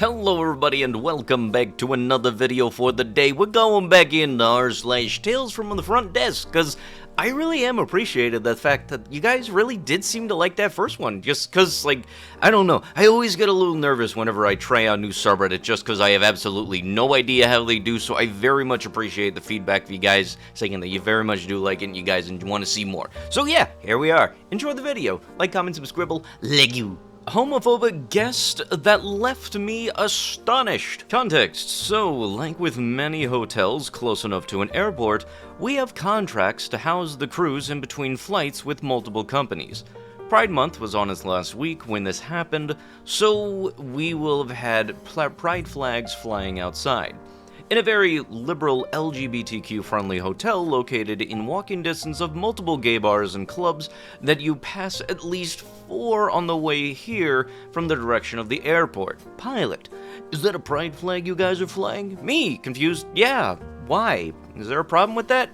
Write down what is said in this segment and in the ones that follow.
Hello everybody and welcome back to another video for the day. We're going back into r/Tales from the Front Desk, because I really am appreciated the fact that you guys really did seem to like that first one. Just because, like, I don't know, I always get a little nervous whenever I try out new subreddit just because I have absolutely no idea how they do, so I very much appreciate the feedback of you guys saying that you very much do like it and you guys want to see more. So yeah, here we are. Enjoy the video. Like, comment, subscribe, leg you. Homophobic guest that left me astonished. Context: so, like with many hotels close enough to an airport, we have contracts to house the crews in between flights with multiple companies. Pride Month was on its last week when this happened, so we will have had pride flags flying outside. In a very liberal LGBTQ-friendly hotel located in walking distance of multiple gay bars and clubs that you pass at least 4 on the way here from the direction of the airport. Pilot: is that a pride flag you guys are flying? Me, confused: yeah, why? Is there a problem with that?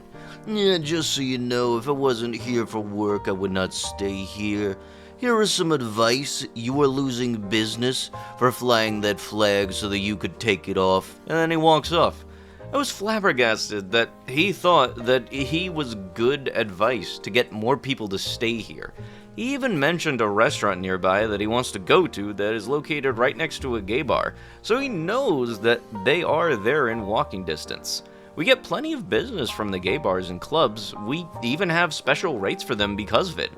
Yeah, just so you know, if I wasn't here for work, I would not stay here. Here is some advice: you are losing business for flying that flag so that you could take it off. And then he walks off. I was flabbergasted that he thought that he was good advice to get more people to stay here. He even mentioned a restaurant nearby that he wants to go to that is located right next to a gay bar, so he knows that they are there in walking distance. We get plenty of business from the gay bars and clubs. We even have special rates for them because of it.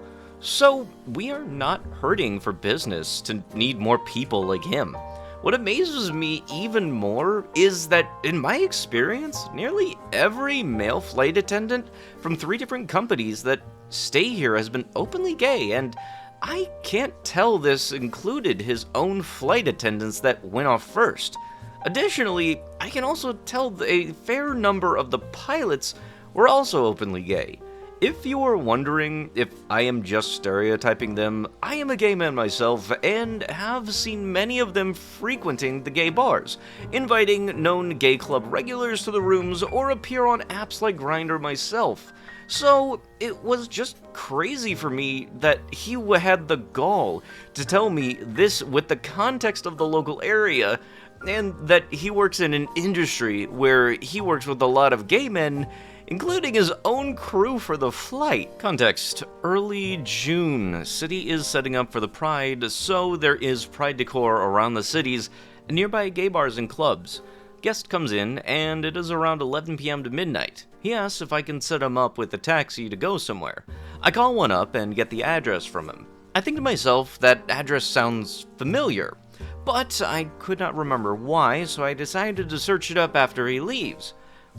So, we are not hurting for business to need more people like him. What amazes me even more is that, in my experience, nearly every male flight attendant from 3 different companies that stay here has been openly gay, and I can't tell this included his own flight attendants that went off first. Additionally, I can also tell a fair number of the pilots were also openly gay. If you are wondering if I am just stereotyping them, I am a gay man myself and have seen many of them frequenting the gay bars, inviting known gay club regulars to the rooms or appear on apps like Grindr myself. So it was just crazy for me that he had the gall to tell me this with the context of the local area, and that he works in an industry where he works with a lot of gay men, including his own crew for the flight. Context: early June. City is setting up for the Pride, so there is Pride decor around the cities and nearby gay bars and clubs. Guest comes in, and it is around 11 p.m. to midnight. He asks if I can set him up with a taxi to go somewhere. I call one up and get the address from him. I think to myself, that address sounds familiar, but I could not remember why, so I decided to search it up after he leaves.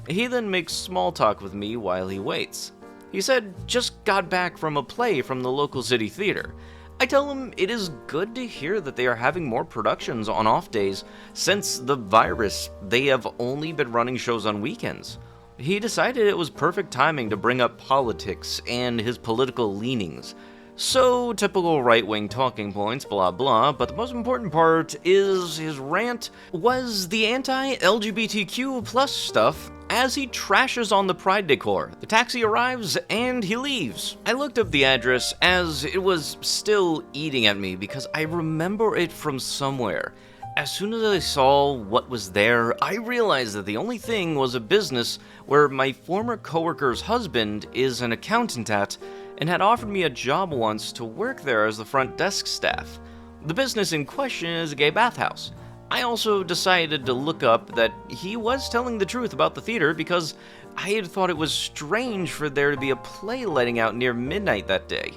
He then makes small talk with me while he waits. He said just got back from a play from the local city theater. I tell him it is good to hear that they are having more productions on off days. Since the virus, they have only been running shows on weekends. He decided it was perfect timing to bring up politics and his political leanings. So, typical right-wing talking points, blah blah, but the most important part is his rant was the anti-LGBTQ plus stuff as he trashes on the Pride decor. The taxi arrives and he leaves. I looked up the address as it was still eating at me because I remember it from somewhere. As soon as I saw what was there, I realized that the only thing was a business where my former coworker's husband is an accountant at, and had offered me a job once to work there as the front desk staff. The business in question is a gay bathhouse. I also decided to look up that he was telling the truth about the theater because I had thought it was strange for there to be a play letting out near midnight that day.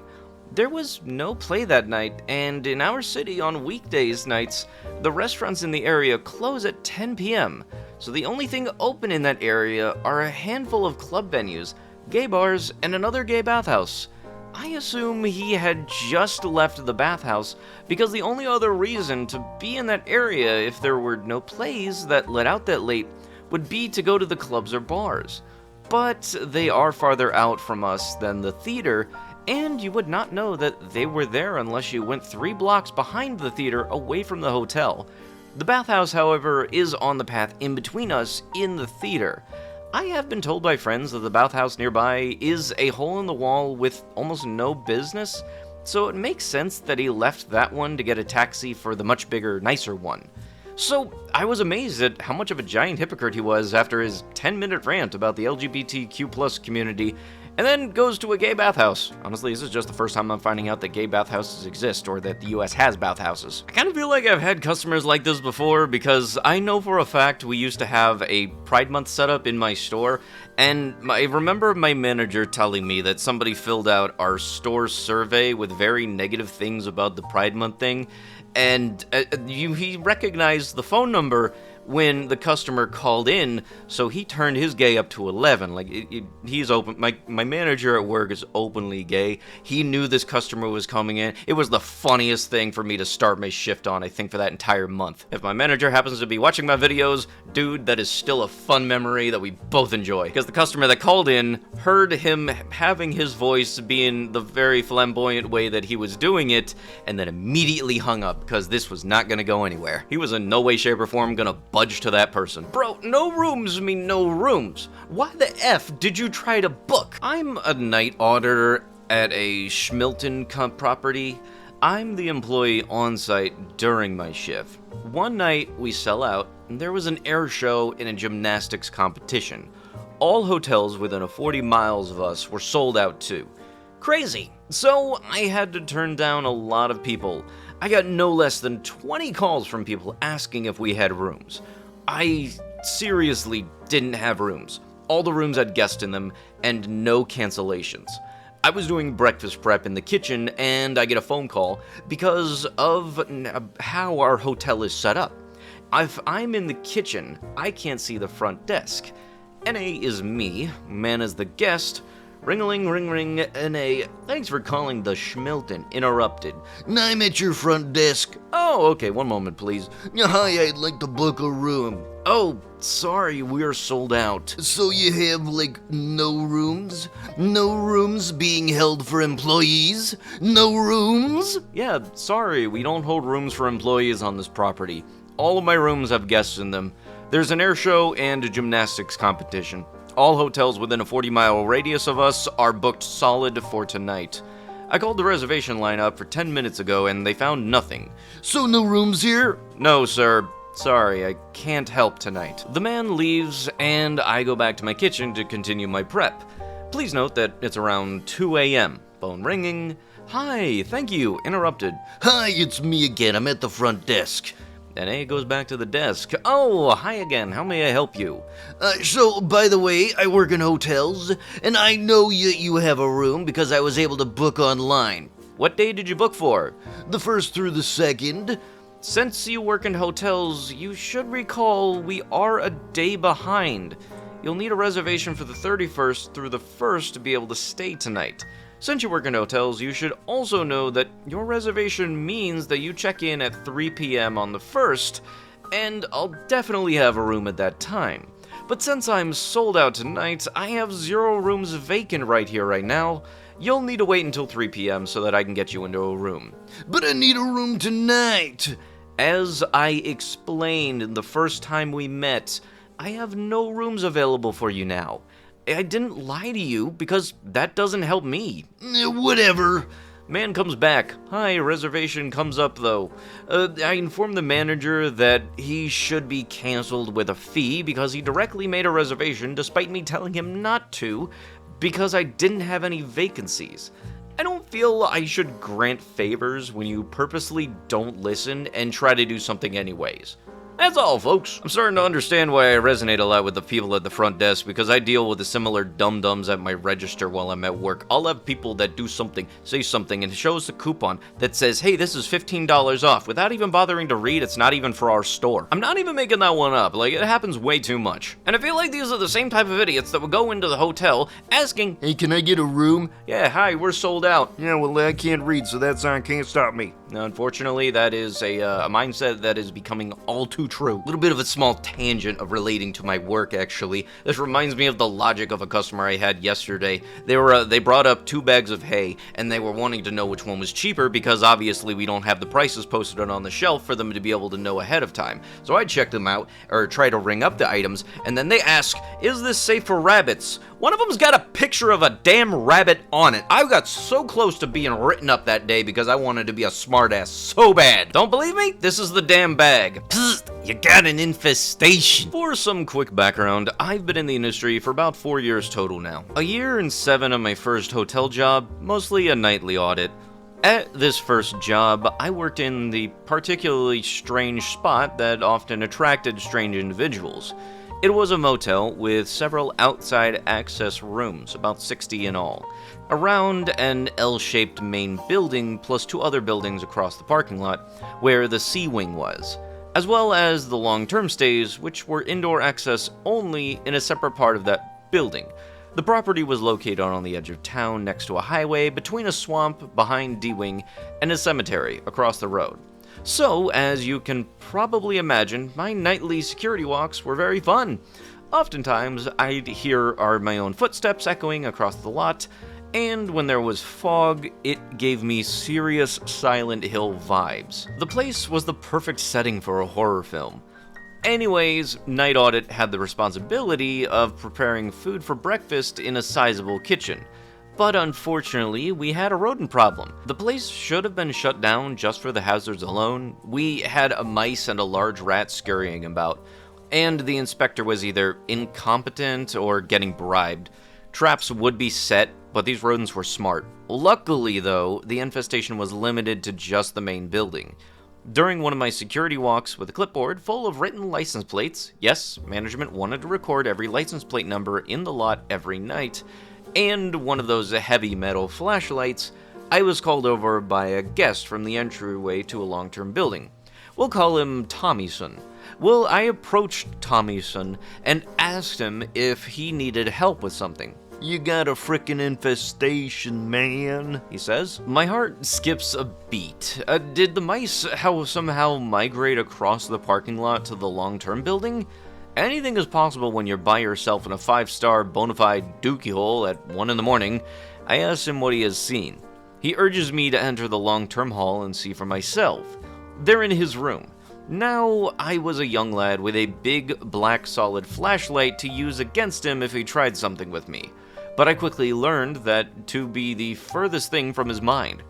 There was no play that night, and in our city on weekdays nights, the restaurants in the area close at 10 p.m., so the only thing open in that area are a handful of club venues, gay bars, and another gay bathhouse. I assume he had just left the bathhouse because the only other reason to be in that area if there were no plays that let out that late would be to go to the clubs or bars. But they are farther out from us than the theater, and you would not know that they were there unless you went 3 blocks behind the theater away from the hotel. The bathhouse, however, is on the path in between us in the theater. I have been told by friends that the bathhouse nearby is a hole in the wall with almost no business, so it makes sense that he left that one to get a taxi for the much bigger, nicer one. So I was amazed at how much of a giant hypocrite he was after his 10-minute rant about the LGBTQ plus community, and then goes to a gay bathhouse. Honestly, this is just the first time I'm finding out that gay bathhouses exist, or that the US has bathhouses. I kind of feel like I've had customers like this before, because I know for a fact we used to have a Pride Month setup in my store, and I remember my manager telling me that somebody filled out our store survey with very negative things about the Pride Month thing, and he recognized the phone number when the customer called in, so he turned his gay up to 11. Like, he's open. My manager at work is openly gay. He knew this customer was coming in. It was the funniest thing for me to start my shift on, I think, for that entire month. If my manager happens to be watching my videos, dude, that is still a fun memory that we both enjoy. Because the customer that called in heard him having his voice being the very flamboyant way that he was doing it, and then immediately hung up, because this was not gonna go anywhere. He was in no way, shape, or form gonna budge to that person. Bro, no rooms mean no rooms. Why the F did you try to book? I'm a night auditor at a Schmilton property. I'm the employee on site during my shift. One night we sell out, and there was an air show in a gymnastics competition. All hotels within 40 miles of us were sold out too. Crazy. So I had to turn down a lot of people. I got no less than 20 calls from people asking if we had rooms. I seriously didn't have rooms. All the rooms had guests in them, and no cancellations. I was doing breakfast prep in the kitchen, and I get a phone call because of how our hotel is set up. If I'm in the kitchen, I can't see the front desk. NA is me, man is the guest. Ring-a-ling, ring-ring, NA. Thanks for calling the Schmilton. Interrupted. I'm at your front desk. Oh, okay, one moment, please. Hi, I'd like to book a room. Oh, sorry, we're sold out. So you have, like, no rooms? No rooms being held for employees? No rooms? Yeah, sorry, we don't hold rooms for employees on this property. All of my rooms have guests in them. There's an air show and a gymnastics competition. All hotels within a 40-mile radius of us are booked solid for tonight. I called the reservation line up for 10 minutes ago and they found nothing. So no rooms here? No, sir. Sorry, I can't help tonight. The man leaves and I go back to my kitchen to continue my prep. Please note that it's around 2 a.m. Phone ringing. Hi, thank you. Interrupted. Hi, it's me again. I'm at the front desk. NA goes back to the desk. Oh, hi again. How may I help you? So, by the way, I work in hotels, and I know you have a room because I was able to book online. What day did you book for? The 1st through the 2nd. Since you work in hotels, you should recall we are a day behind. You'll need a reservation for the 31st through the 1st to be able to stay tonight. Since you work in hotels, you should also know that your reservation means that you check in at 3 p.m. on the 1st, and I'll definitely have a room at that time. But since I'm sold out tonight, I have 0 rooms vacant right here, right now. You'll need to wait until 3 p.m. so that I can get you into a room. But I need a room tonight! As I explained the first time we met, I have no rooms available for you now. I didn't lie to you, because that doesn't help me. Whatever. Man comes back. Hi, reservation comes up, though. I informed the manager that he should be canceled with a fee because he directly made a reservation despite me telling him not to, because I didn't have any vacancies. I don't feel I should grant favors when you purposely don't listen and try to do something anyways. That's all, folks. I'm starting to understand why I resonate a lot with the people at the front desk, because I deal with the similar dum-dums at my register while I'm at work. I'll have people that do something, say something, and it shows the coupon that says, hey, this is $15 off, without even bothering to read it's not even for our store. I'm not even making that one up. Like, it happens way too much. And I feel like these are the same type of idiots that would go into the hotel asking, hey, can I get a room? Yeah, hi, we're sold out. Yeah, well, I can't read, so that sign can't stop me. Now, unfortunately, that is a mindset that is becoming all too true. A little bit of a small tangent of relating to my work, actually. This reminds me of the logic of a customer I had yesterday. They brought up 2 bags of hay, and they were wanting to know which one was cheaper because obviously we don't have the prices posted on the shelf for them to be able to know ahead of time. So I checked them out, or try to ring up the items, and then they ask, is this safe for rabbits? One of them's got a picture of a damn rabbit on it. I got so close to being written up that day because I wanted to be a smart smartass so bad. Don't believe me? This is the damn bag. Psst, you got an infestation. For some quick background, I've been in the industry for about 4 years total now. A year and 7 of my first hotel job, mostly a nightly audit. At this first job, I worked in the particularly strange spot that often attracted strange individuals. It was a motel with several outside access rooms, about 60 in all, around an L-shaped main building plus 2 other buildings across the parking lot, where the C wing was, as well as the long-term stays, which were indoor access only in a separate part of that building. The property was located on the edge of town next to a highway between a swamp behind D-wing and a cemetery across the road. So, as you can probably imagine, my nightly security walks were very fun. Oftentimes, I'd hear my own footsteps echoing across the lot, and when there was fog, it gave me serious Silent Hill vibes. The place was the perfect setting for a horror film. Anyways, Night Audit had the responsibility of preparing food for breakfast in a sizable kitchen. But unfortunately, we had a rodent problem. The place should have been shut down just for the hazards alone. We had a mice and a large rat scurrying about, and the inspector was either incompetent or getting bribed. Traps would be set, but these rodents were smart. Luckily, though, the infestation was limited to just the main building. During one of my security walks with a clipboard full of written license plates, yes, management wanted to record every license plate number in the lot every night, and one of those heavy metal flashlights, I was called over by a guest from the entryway to a long-term building. We'll call him Tommyson. Well, I approached Tommyson and asked him if he needed help with something. "You got a frickin' infestation, man," he says. My heart skips a beat. Did the mice somehow migrate across the parking lot to the long-term building? Anything is possible when you're by yourself in a 5-star bona fide dookie hole at 1 in the morning. I ask him what he has seen. He urges me to enter the long-term hall and see for myself. They're in his room. Now, I was a young lad with a big black solid flashlight to use against him if he tried something with me. But I quickly learned that to be the furthest thing from his mind.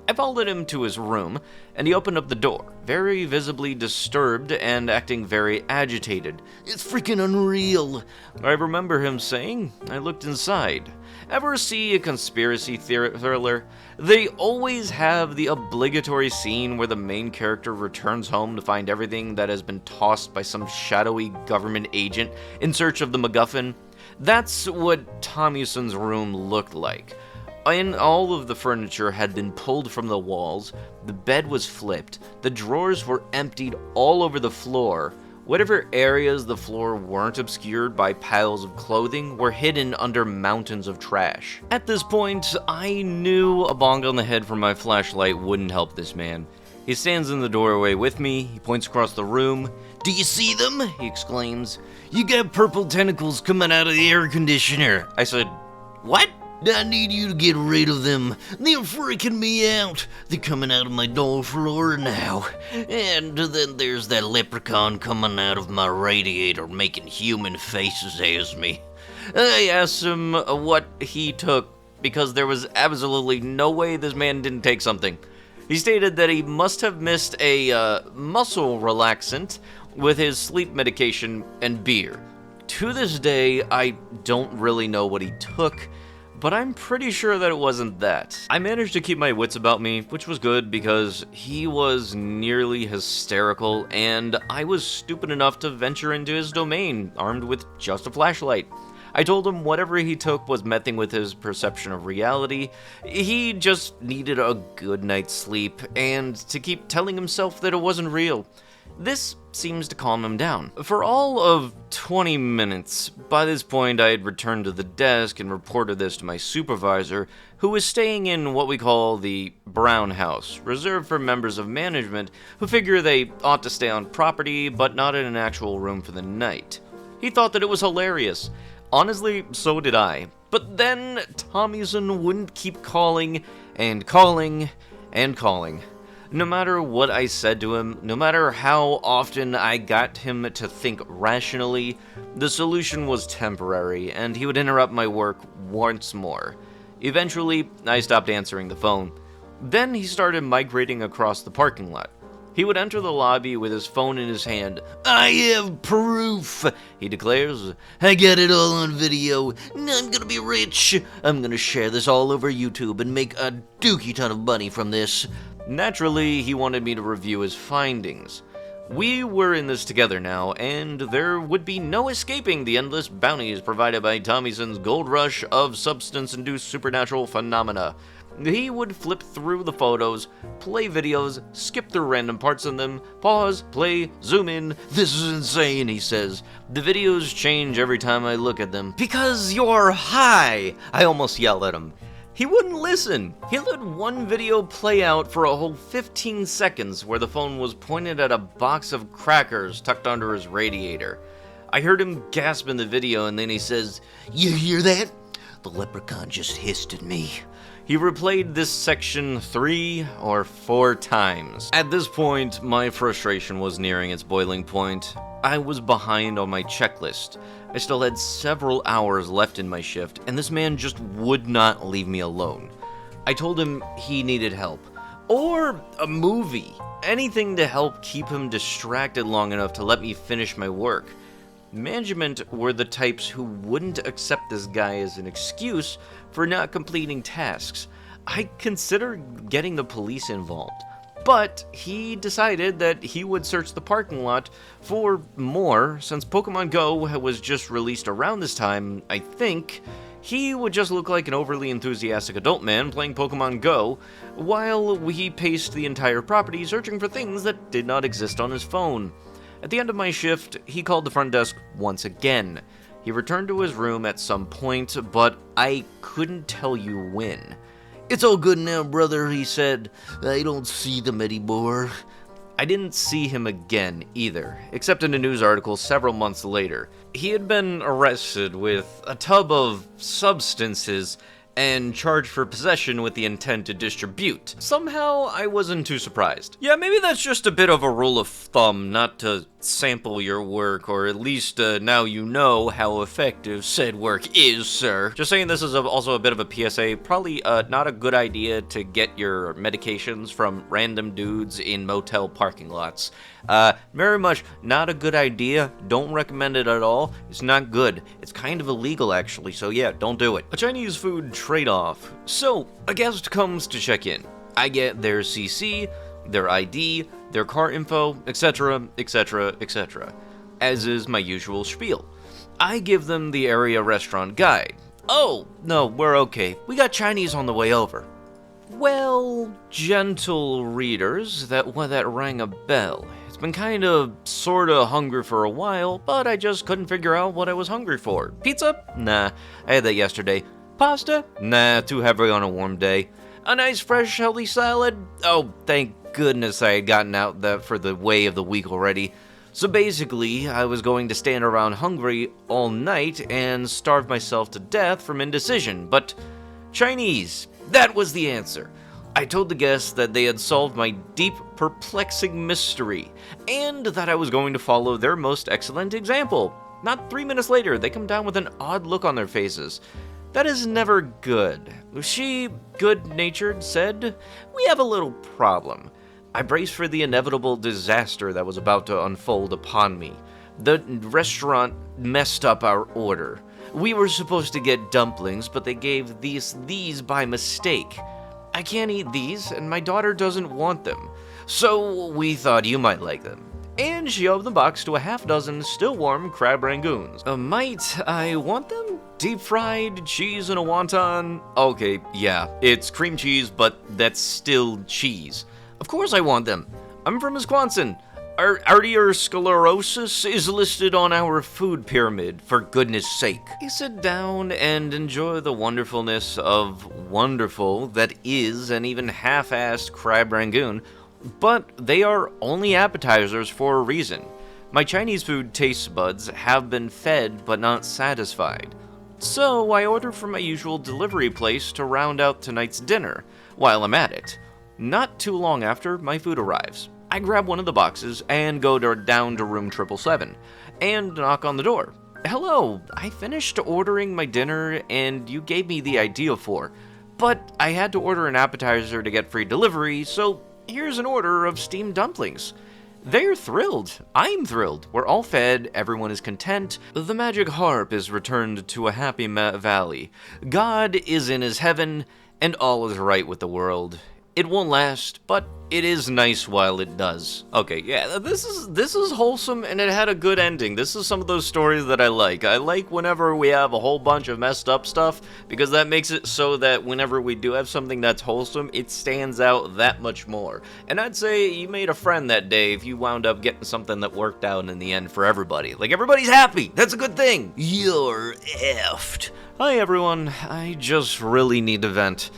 I followed him to his room, and he opened up the door, very visibly disturbed and acting very agitated. "It's freaking unreal," I remember him saying. I looked inside. Ever see a conspiracy thriller? They always have the obligatory scene where the main character returns home to find everything that has been tossed by some shadowy government agent in search of the MacGuffin. That's what Tommyson's room looked like. And all of the furniture had been pulled from the walls, the bed was flipped, the drawers were emptied all over the floor. Whatever areas the floor weren't obscured by piles of clothing were hidden under mountains of trash. At this point, I knew a bong on the head from my flashlight wouldn't help this man. He stands in the doorway with me, he points across the room. "Do you see them?" he exclaims. "You got purple tentacles coming out of the air conditioner." I said, "What?" "I need you to get rid of them. They're freaking me out. They're coming out of my door floor now. And then there's that leprechaun coming out of my radiator making human faces at me." I asked him what he took because there was absolutely no way this man didn't take something. He stated that he must have missed a muscle relaxant with his sleep medication and beer. To this day, I don't really know what he took, but I'm pretty sure that it wasn't that. I managed to keep my wits about me, which was good because he was nearly hysterical, and I was stupid enough to venture into his domain, armed with just a flashlight. I told him whatever he took was messing with his perception of reality. He just needed a good night's sleep, and to keep telling himself that it wasn't real. This seems to calm him down. For all of 20 minutes, by this point I had returned to the desk and reported this to my supervisor, who was staying in what we call the Brown House, reserved for members of management who figure they ought to stay on property but not in an actual room for the night. He thought that it was hilarious. Honestly, so did I. But then Tommyson wouldn't keep calling and calling and calling. No matter what I said to him, no matter how often I got him to think rationally, the solution was temporary, and he would interrupt my work once more. Eventually, I stopped answering the phone. Then he started migrating across the parking lot. He would enter the lobby with his phone in his hand. "I have proof," he declares. "I got it all on video. I'm gonna be rich. I'm gonna share this all over YouTube and make a dookie ton of money from this." Naturally, he wanted me to review his findings. We were in this together now, and there would be no escaping the endless bounties provided by Tommyson's gold rush of substance-induced supernatural phenomena. He would flip through the photos, play videos, skip through random parts of them, pause, play, zoom in. "This is insane," he says. "The videos change every time I look at them." "Because you're high!" I almost yelled at him. He wouldn't listen. He let one video play out for a whole 15 seconds where the phone was pointed at a box of crackers tucked under his radiator. I heard him gasp in the video, and then he says, "You hear that? The leprechaun just hissed at me." He replayed this section 3 or 4 times. At this point, my frustration was nearing its boiling point. I was behind on my checklist. I still had several hours left in my shift, and this man just would not leave me alone. I told him he needed help. Or a movie. Anything to help keep him distracted long enough to let me finish my work. Management were the types who wouldn't accept this guy as an excuse for not completing tasks. I considered getting the police involved, but he decided that he would search the parking lot for more. Since Pokemon Go was just released around this time, I think he would just look like an overly enthusiastic adult man playing Pokemon Go, while he paced the entire property searching for things that did not exist on his phone. At the end of my shift, he called the front desk once again. He returned to his room at some point, but I couldn't tell you when. "It's all good now, brother," he said. "I don't see them anymore." I didn't see him again either, except in a news article several months later. He had been arrested with a tub of substances and charged for possession with the intent to distribute. Somehow, I wasn't too surprised. Yeah, maybe that's just a bit of a rule of thumb not to sample your work, or at least now you know how effective said work is, sir. Just saying, this is also a bit of a PSA. Probably not a good idea to get your medications from random dudes in motel parking lots. Very much not a good idea. Don't recommend it at all. It's not good. It's kind of illegal, actually, so yeah, don't do it. A Chinese food trade-off. So, a guest comes to check in. I get their CC, their ID, their car info, etc., etc., etc., as is my usual spiel. I give them the area restaurant guide. "Oh, no, we're okay. We got Chinese on the way over." Well, gentle readers, that rang a bell. It's been sorta hungry for a while, but I just couldn't figure out what I was hungry for. Pizza? Nah, I had that yesterday. Pasta? Nah, too heavy on a warm day. A nice, fresh, healthy salad? Oh, thank goodness I had gotten out that for the way of the week already. So basically, I was going to stand around hungry all night and starve myself to death from indecision, but Chinese, that was the answer. I told the guests that they had solved my deep, perplexing mystery, and that I was going to follow their most excellent example. Not 3 minutes later, they come down with an odd look on their faces. That is never good. She, good-natured, said, "We have a little problem." I braced for the inevitable disaster that was about to unfold upon me. The restaurant messed up our order. We were supposed to get dumplings, but they gave these by mistake. I can't eat these, and my daughter doesn't want them. So we thought you might like them. And she opened the box to a half-dozen still-warm crab rangoons. Might I want them? Deep-fried, cheese in a wonton? Okay, yeah, it's cream cheese, but that's still cheese. Of course I want them. I'm from Wisconsin. Arteriosclerosis is listed on our food pyramid, for goodness sake. I sit down and enjoy the wonderfulness of wonderful that is an even half-assed crab rangoon, but they are only appetizers for a reason. My Chinese food taste buds have been fed but not satisfied. So I order from my usual delivery place to round out tonight's dinner, while I'm at it. Not too long after, my food arrives. I grab one of the boxes and go down to room 777 and knock on the door. "Hello, I finished ordering my dinner and you gave me the idea for, but I had to order an appetizer to get free delivery, so here's an order of steamed dumplings. They're thrilled. I'm thrilled. We're all fed, everyone is content, the magic harp is returned to a happy valley. God is in his heaven, and all is right with the world. It won't last, but it is nice while it does. Okay, yeah, this is wholesome, and it had a good ending. This is some of those stories that I like. I like whenever we have a whole bunch of messed up stuff, because that makes it so that whenever we do have something that's wholesome, it stands out that much more. And I'd say you made a friend that day if you wound up getting something that worked out in the end for everybody. Like, everybody's happy! That's a good thing! You're effed. Hi everyone, I just really need to vent.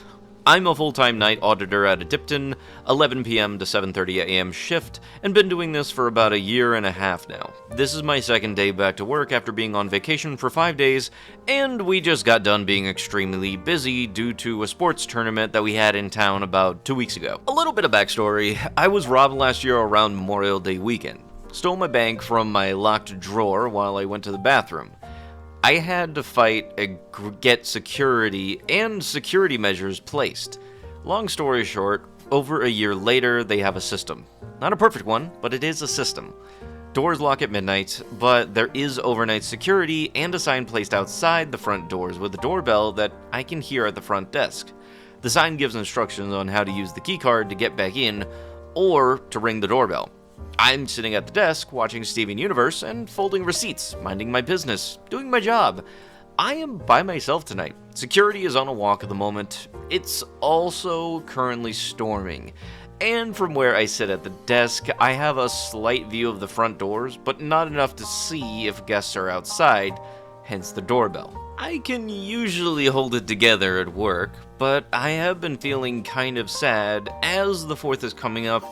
I'm a full-time night auditor at a Tipton, 11 p.m. to 7:30 a.m. shift, and been doing this for about a year and a half now. This is my second day back to work after being on vacation for 5 days, and we just got done being extremely busy due to a sports tournament that we had in town about 2 weeks ago. A little bit of backstory, I was robbed last year around Memorial Day weekend. Stole my bank from my locked drawer while I went to the bathroom. I had to fight and get security and security measures placed. Long story short, over a year later, they have a system. Not a perfect one, but it is a system. Doors lock at midnight, but there is overnight security and a sign placed outside the front doors with a doorbell that I can hear at the front desk. The sign gives instructions on how to use the keycard to get back in or to ring the doorbell. I'm sitting at the desk watching Steven Universe and folding receipts, minding my business, doing my job. I am by myself tonight. Security is on a walk at the moment. It's also currently storming. And from where I sit at the desk, I have a slight view of the front doors, but not enough to see if guests are outside, hence the doorbell. I can usually hold it together at work, but I have been feeling kind of sad as the 4th is coming up,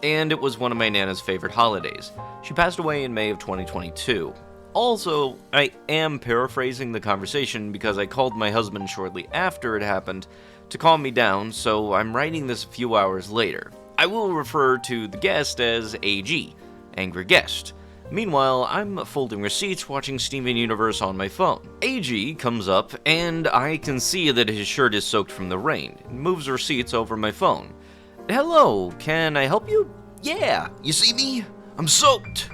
and it was one of my Nana's favorite holidays. She passed away in May of 2022. Also, I am paraphrasing the conversation because I called my husband shortly after it happened to calm me down, so I'm writing this a few hours later. I will refer to the guest as AG, Angry Guest. Meanwhile, I'm folding receipts watching Steven Universe on my phone. AG comes up, and I can see that his shirt is soaked from the rain, and moves receipts over my phone. Hello, can I help you? Yeah, you see me? I'm soaked.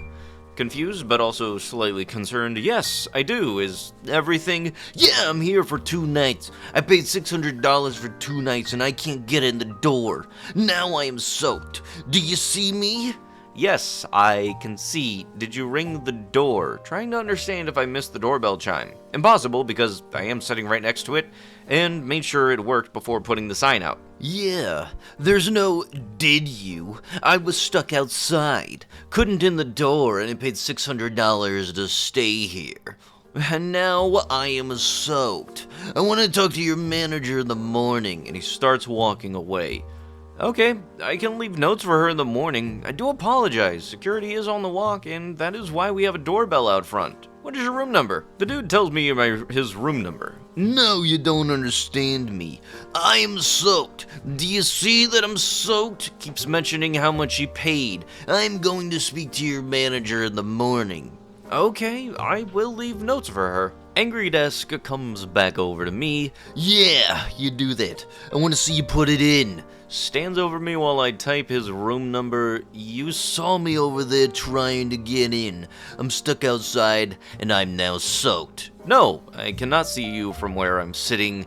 Confused, but also slightly concerned. Yes, I do. Is everything? Yeah, I'm here for 2 nights. I paid $600 for 2 nights and I can't get in the door. Now I am soaked. Do you see me? Yes, I can see. Did you ring the door? Trying to understand if I missed the doorbell chime. Impossible, because I am sitting right next to it, and made sure it worked before putting the sign out. Yeah, there's no did you. I was stuck outside. Couldn't in the door, and I paid $600 to stay here. And now I am soaked. I want to talk to your manager in the morning, and he starts walking away. Okay, I can leave notes for her in the morning. I do apologize. Security is on the walk, and that is why we have a doorbell out front. What is your room number? The dude tells me his room number. No, you don't understand me. I am soaked. Do you see that I'm soaked? Keeps mentioning how much he paid. I'm going to speak to your manager in the morning. Okay, I will leave notes for her. Angry Desk comes back over to me. Yeah, you do that. I want to see you put it in. Stands over me while I type his room number. You saw me over there trying to get in. I'm stuck outside, and I'm now soaked. No, I cannot see you from where I'm sitting,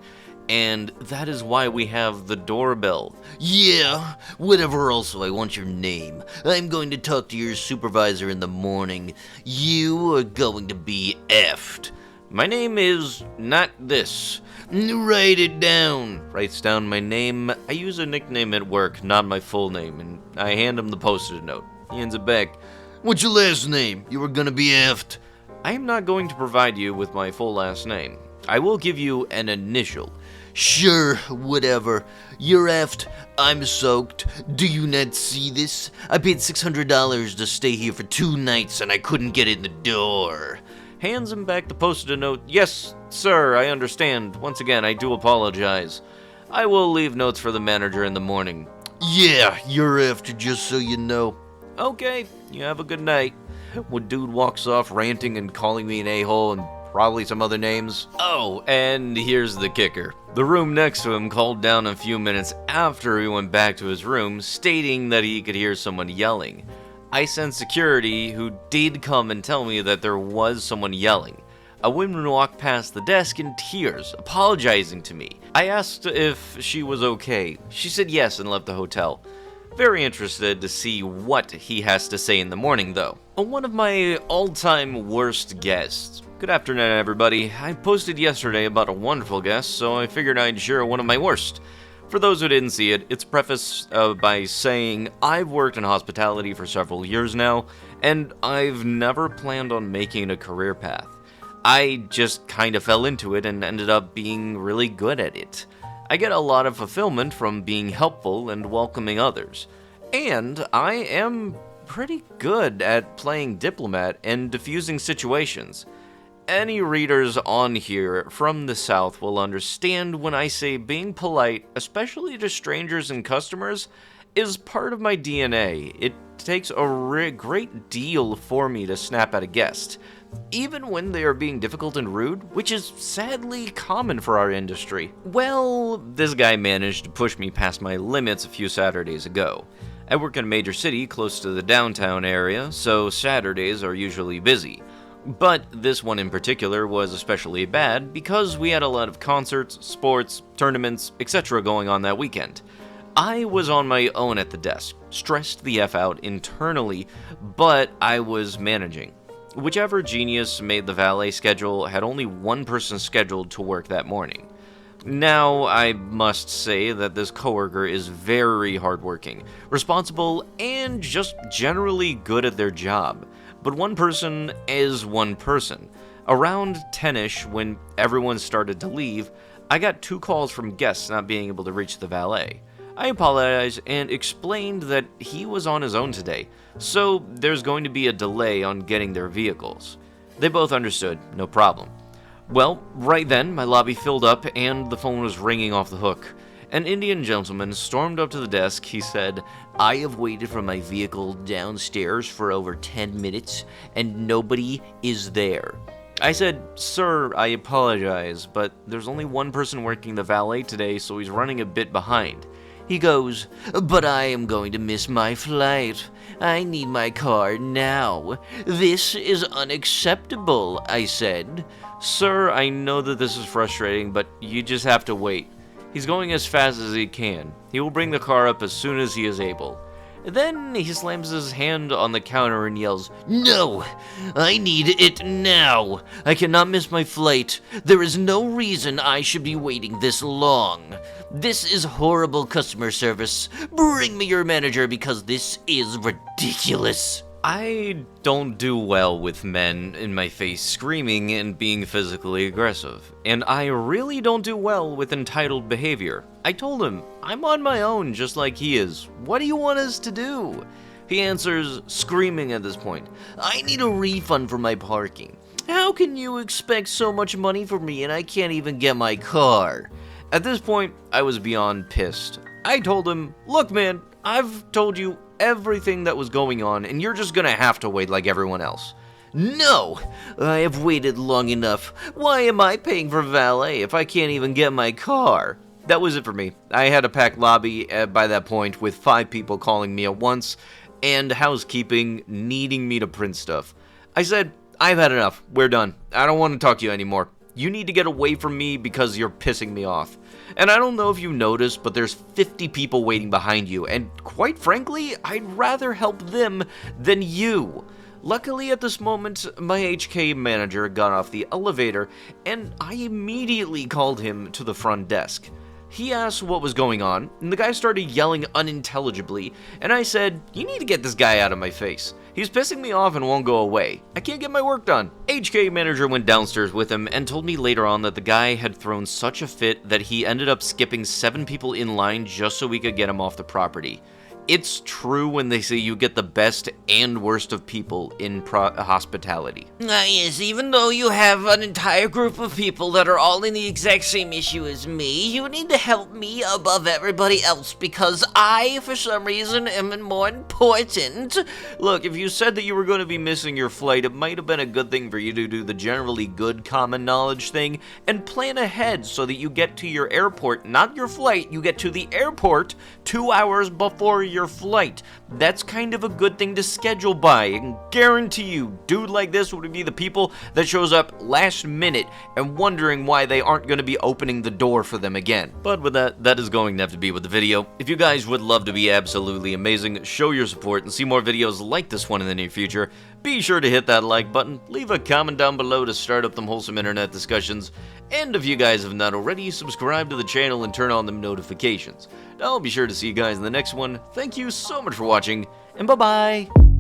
and that is why we have the doorbell. Yeah, whatever else I want your name. I'm going to talk to your supervisor in the morning. You are going to be effed. My name is not this. Write it down. Writes down my name. I use a nickname at work, not my full name, and I hand him the post-it note. He hands it back. What's your last name? You were gonna be effed. I am not going to provide you with my full last name. I will give you an initial. Sure, whatever. You're effed. I'm soaked. Do you not see this? I paid $600 to stay here for 2 nights and I couldn't get in the door. Hands him back the post-it note. Yes, sir, I understand. Once again, I do apologize. I will leave notes for the manager in the morning. Yeah, you're effed, just so you know. Okay, you have a good night. When dude walks off ranting and calling me an a-hole and probably some other names. Oh, and here's the kicker. The room next to him called down a few minutes after he went back to his room, stating that he could hear someone yelling. I sent security, who did come and tell me that there was someone yelling. A woman walked past the desk in tears, apologizing to me. I asked if she was okay. She said yes and left the hotel. Very interested to see what he has to say in the morning, though. One of my all-time worst guests. Good afternoon, everybody. I posted yesterday about a wonderful guest, so I figured I'd share one of my worst. For those who didn't see it, it's prefaced by saying I've worked in hospitality for several years now, and I've never planned on making a career path. I just kind of fell into it and ended up being really good at it. I get a lot of fulfillment from being helpful and welcoming others. And I am pretty good at playing diplomat and diffusing situations. Any readers on here from the South will understand when I say being polite, especially to strangers and customers, is part of my DNA. It takes a great deal for me to snap at a guest, even when they are being difficult and rude, which is sadly common for our industry. Well, this guy managed to push me past my limits a few Saturdays ago. I work in a major city close to the downtown area, so Saturdays are usually busy. But this one in particular was especially bad because we had a lot of concerts, sports, tournaments, etc. going on that weekend. I was on my own at the desk, stressed the F out internally, but I was managing. Whichever genius made the valet schedule had only one person scheduled to work that morning. Now, I must say that this coworker is very hardworking, responsible, and just generally good at their job. But one person is one person. Around 10ish, when everyone started to leave, I got 2 calls from guests not being able to reach the valet. I apologized and explained that he was on his own today, so there's going to be a delay on getting their vehicles. They both understood, no problem. Well, right then, my lobby filled up and the phone was ringing off the hook. An Indian gentleman stormed up to the desk. He said, "I have waited for my vehicle downstairs for over 10 minutes and nobody is there." I said, "Sir, I apologize, but there's only one person working the valet today, so he's running a bit behind." He goes, "But I am going to miss my flight. I need my car now. This is unacceptable," I said. "Sir, I know that this is frustrating, but you just have to wait. He's going as fast as he can. He will bring the car up as soon as he is able." Then he slams his hand on the counter and yells, "No! I need it now! I cannot miss my flight. There is no reason I should be waiting this long. This is horrible customer service. Bring me your manager because this is ridiculous." I don't do well with men in my face screaming and being physically aggressive, and I really don't do well with entitled behavior. I told him, I'm on my own just like he is. What do you want us to do? He answers, screaming at this point, "I need a refund for my parking. How can you expect so much money from me and I can't even get my car?" At this point, I was beyond pissed. I told him, "Look man, I've told you everything that was going on, and you're just gonna have to wait like everyone else." "No! I have waited long enough. Why am I paying for valet if I can't even get my car?" That was it for me. I had a packed lobby by that point with 5 people calling me at once, and housekeeping needing me to print stuff. I said, "I've had enough. We're done. I don't want to talk to you anymore. You need to get away from me because you're pissing me off. And I don't know if you noticed, but there's 50 people waiting behind you, and quite frankly, I'd rather help them than you." Luckily at this moment, my HK manager got off the elevator, and I immediately called him to the front desk. He asked what was going on, and the guy started yelling unintelligibly, and I said, "You need to get this guy out of my face. He's pissing me off and won't go away. I can't get my work done." HK manager went downstairs with him and told me later on that the guy had thrown such a fit that he ended up skipping 7 people in line just so we could get him off the property. It's true when they say you get the best and worst of people in hospitality. Yes, even though you have an entire group of people that are all in the exact same issue as me, you need to help me above everybody else because I, for some reason, am more important. Look, if you said that you were going to be missing your flight, it might have been a good thing for you to do the generally good common knowledge thing and plan ahead so that you get to your airport, not your flight, you get to the airport 2 hours before your flight. That's kind of a good thing to schedule by. I can guarantee you, dude like this would be the people that shows up last minute and wondering why they aren't going to be opening the door for them again. But with that is going to have to be with the video. If you guys would love to be absolutely amazing, show your support and see more videos like this one in the near future, be sure to hit that like button, leave a comment down below to start up them wholesome internet discussions, and if you guys have not already, subscribe to the channel and turn on them notifications. I'll be sure to see you guys in the next one. Thank you so much for watching, and bye-bye!